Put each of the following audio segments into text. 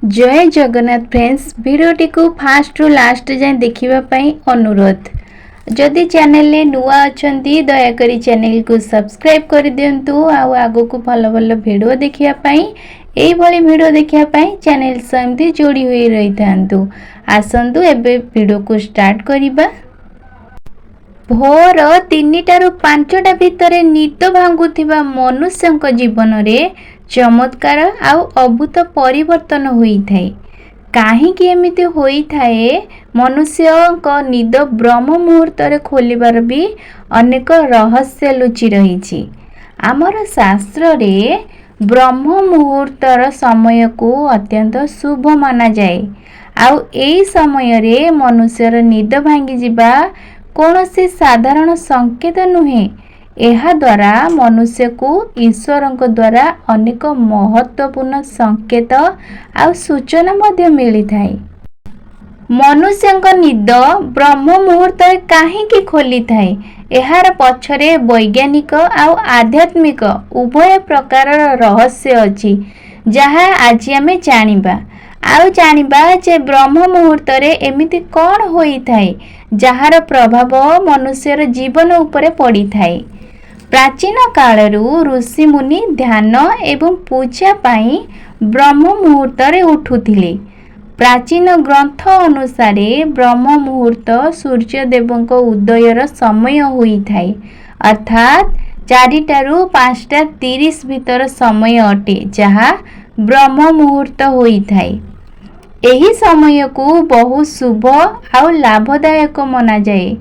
जय जगन्नाथ फ्रेंड्स वीडियोटी को फास्ट रु लास्ट जाए देखिबाई अनुरोध। जदि चैनल नुआ अच्छी दयाकोरी चैनल को सब्सक्राइब कर दिंतु। आगो को भल भल वीडियो देखापी यही वीडियो देखापी चैनल सेमती जोड़ी हुई रही था। आसतु एबे वीडियो को स्टार्ट करिबा। भोर 3टा रु 5टा भितर निद भांगुथिबा मनुष्यंक जीवन रे चमत्कार आउ अभूत परिवर्तन होइथाए। काहींकि एमिति होइथाए मनुष्यंक निद ब्रह्म मुहूर्त रे खोलिबार भी अनेक रहस्य लुचि रहिछि। आमर शास्त्र रे ब्रह्म मुहूर्तर समय को अत्यंत शुभ माना जाए। आउ एई समय रे मनुष्यर निद भांगी जिबा कौनसी साधारण संकेत नुहे। एहा द्वारा मनुष्य को ईश्वरंक द्वारा अनेक महत्वपूर्ण संकेत आउ सूचना मध्य मिली थाए। मनुष्यंक निद ब्रह्म मुहूर्त काहींकि खोली थाए एहार पछरे वैज्ञानिक आउ आध्यात्मिक उभय प्रकार रहस्य अछि, जहा आज आमे जानिबा। आउ जानिबा जे ब्रह्म मुहूर्त रे एमिति कौन होई थाए जहार प्रभाव मनुष्यर जीवन उपरे पड़ी थाए। प्राचीन कालरू ऋषि मुनि ध्यान एवं पूजा पाई ब्रह्म मुहूर्त रे उठुथिले। प्राचीन ग्रंथ अनुसारे ब्रह्म मुहूर्त सूर्य देवंक उदयर समय होई थाए, अर्थात 4टा रु 5:30 भीतर समय अटे जहा ब्रह्म मुहूर्त होई थाए। एही समय को बहु शुभ आउ लाभदायक मना जाए।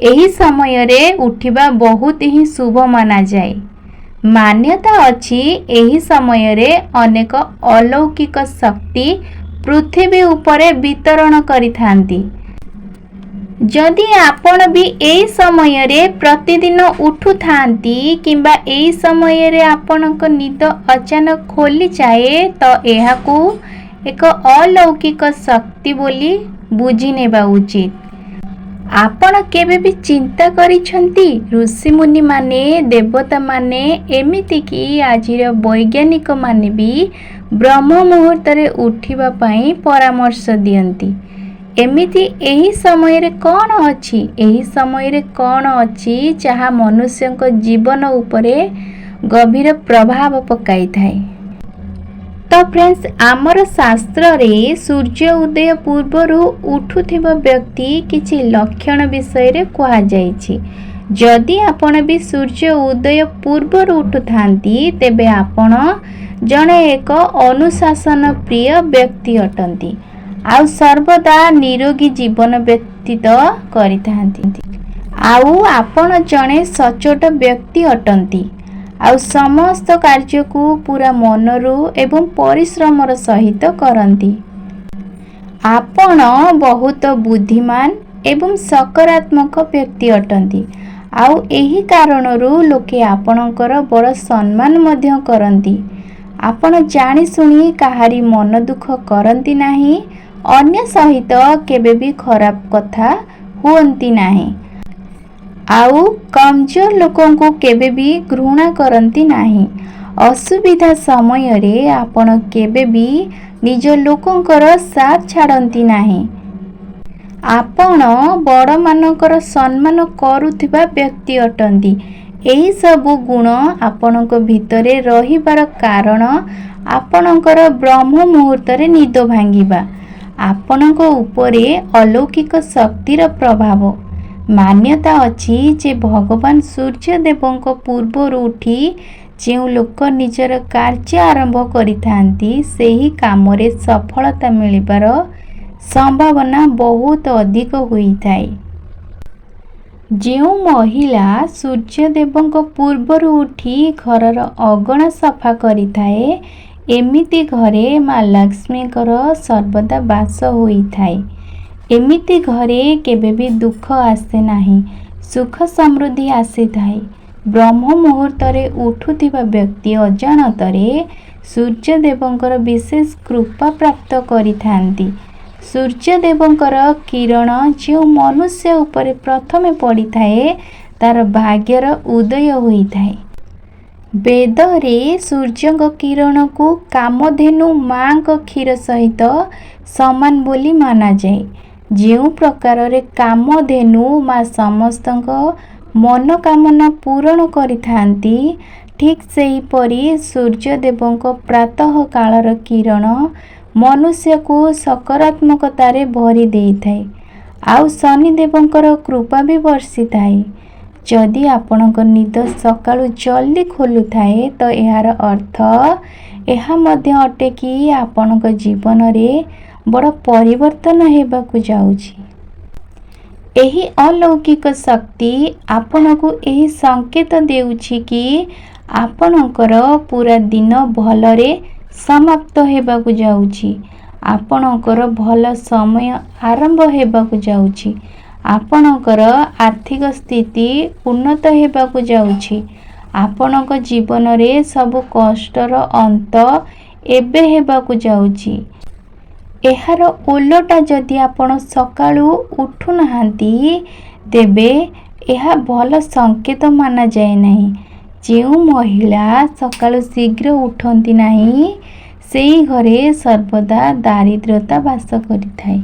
एही समय रे उठिबा बहुत ही शुभ माना जाए। मान्यता अछि एही समय रे अनेक अलौकिक शक्ति पृथ्वी उपरे वितरण करिथांती। जदि आपण भी एही समय रे प्रतिदिन उठु थांती किंबा एही समय रे आपनक निद अचानक खोली जाए तो एहाकू एक अलौकिक शक्ति बोली बुझी नेबा उचित। आपण केबे भी चिंता करिछंती ऋषि मुनि माने देवता माने एमिति कि आजिर वैज्ञानिक माने भी ब्रह्म मुहूर्त रे उठिबा पई परामर्श दियंती। एमिति एही समय रे कौन अछि, एही समय रे कौन अछि जहा मनुष्यंक जीवन उपरे गभीर प्रभाव पकाई थाए। तो फ्रेंड्स आमर शास्त्र रे सूर्य उदय पूर्वरु उठुथिबा व्यक्ति किछि लक्षण विषय रे कहा जाइछि। जदि आपण भी सूर्य उदय पूर्वरु उठुथांती तेबे आपण जणे एक अनुशासन प्रिय व्यक्ति अटंती आउ सर्वदा निरोगी जीवन व्यतीत करिथांती। आउ आपण जणे सचोट व्यक्ति अटंती आउ समस्त कार्य को पूरा मनरू एवं परिश्रमर सहित करंती। आपण बहुत बुद्धिमान एवं सकारात्मक व्यक्ति अटंती आउ एही कारणरू लोके आपणकर बड़ सम्मान मध्य करंती। आपण जानि सुनी काहारी मन दुख करंती नाही, अन्य सहित केबे भी खराब कथा हुअंती नाही, आउ कमजोर लोकों को केबे भी घृणा करंती नाही। असुविधा समय रे आपण केबे भी निज लोकंकर साथ छाड़ंती नाही। आपण बड़ मानकर सम्मान करुथिबा व्यक्ति अटंती। एही सबु गुण आपणक भितरे रहिबार कारण आपणकर ब्रह्म मुहूर्त रे निद भांगिबा आपणक उपरे अलौकिक शक्तिर प्रभाव। मान्यता अछि जे भगवान सूर्य देवंक पूर्वरु उठी जेउ लोक निजर कार्य आरंभ करिथांती सेही कामरे सफलता मिलिबार संभावना बहुत अधिक होइथाए। जेउ महिला सूर्य देवंक पूर्वरु उठी घरर अगणा सफा करिथाए एमिति घरे मां लक्ष्मीकर सर्वदा वास होइथाए। एमिति घरे केबे भी दुख आसे नाही, सुख समृद्धि आसी थाए। ब्रह्म मुहूर्त रे उठुथिबा व्यक्ति अजाणतरे सूर्य देवंकर विशेष कृपा प्राप्त करिथांती। सूर्य देवंकर किरण जो मनुष्य उपरे प्रथमे पड़ी थाए तार भाग्यर उदय होई थाए। ବେଦରେ ସୂର୍ଯ୍ୟଙ୍କ କିରଣକୁ କାମଧେନୁ ମାଙ୍କ କ୍ଷୀର ସହିତ ସମାନ ବୋଲି ମନାଯାଏ। ଯେଉଁ ପ୍ରକାରରେ କାମଧେନୁ ମା ସମସ୍ତଙ୍କ ମନୋକାମନା ପୂରଣ କରିଥାନ୍ତି, ଠିକ୍ ସେହିପରି ସୂର୍ଯ୍ୟଦେବଙ୍କ ପ୍ରାତଃ କାଳର କିରଣ ମନୁଷ୍ୟକୁ ସକାରାତ୍ମକତାରେ ଭରି ଦେଇଥାଏ ଆଉ ଶନିଦେବଙ୍କର କୃପା ବି ବର୍ଷିଥାଏ। ଯଦି ଆପଣଙ୍କ ନିଦ ସକାଳୁ ଜଲ୍ଦି ଖୋଲୁଥାଏ, ତ ଏହାର ଅର୍ଥ ଏହା ମଧ୍ୟ ଅଟେ କି ଆପଣଙ୍କ ଜୀବନରେ ବଡ଼ ପରିବର୍ତ୍ତନ ହେବାକୁ ଯାଉଛି। ଏହି ଅଲୌକିକ ଶକ୍ତି ଆପଣଙ୍କୁ ଏହି ସଂକେତ ଦେଉଛି କି ଆପଣଙ୍କର ପୁରା ଦିନ ଭଲରେ ସମାପ୍ତ ହେବାକୁ ଯାଉଛି। ଆପଣଙ୍କର ଭଲ ସମୟ ଆରମ୍ଭ ହେବାକୁ ଯାଉଛି। ଆପଣଙ୍କର ଆର୍ଥିକ ସ୍ଥିତି ଉନ୍ନତ ହେବାକୁ ଯାଉଛି। ଆପଣଙ୍କ ଜୀବନରେ ସବୁ କଷ୍ଟର ଅନ୍ତ ଏବେ ହେବାକୁ ଯାଉଛି। ଏହାର ଓଲଟା ଯଦି ଆପଣ ସକାଳୁ ଉଠୁନାହାନ୍ତି, ତେବେ ଏହା ଭଲ ସଂକେତ ମାନାଯାଏ ନାହିଁ। ଯେଉଁ ମହିଳା ସକାଳୁ ଶୀଘ୍ର ଉଠନ୍ତି ନାହିଁ, ସେହି ଘରେ ସର୍ବଦା ଦାରିଦ୍ର୍ୟତା ବାସ କରିଥାଏ।